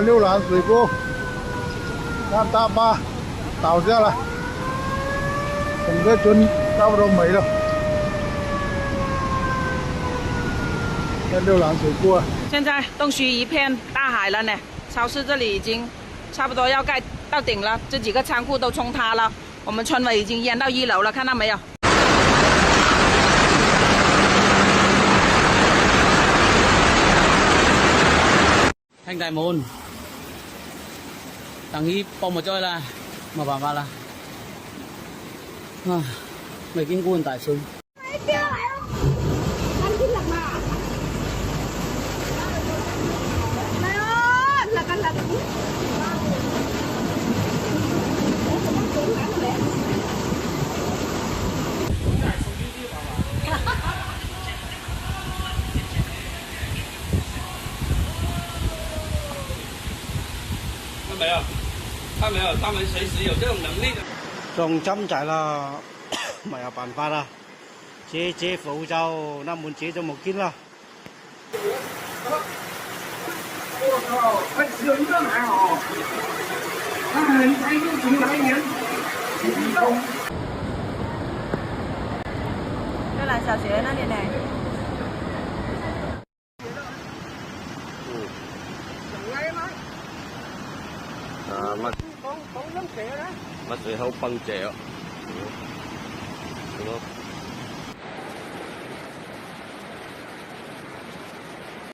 溜兰水库，看大坝倒下了，整个村差不多没了。这溜兰水库啊，现在东西一片大海了呢，超市这里已经差不多要盖到顶了，这几个仓库都冲塌了，我们村委已经淹到1楼了，看到没有？Thanh Đại Môn tầng y bom một chơi là mà bà ba là mấy kinh quân tại súng没有，他没有，他们随时有这种能力的。仲針就係啦，咪有辦法啦，借苦就那門借就冇見啦。我靠，还只有一个还好，哎，你看疫情来年，激动。溜兰小学那里呢？乜水口崩謝啊！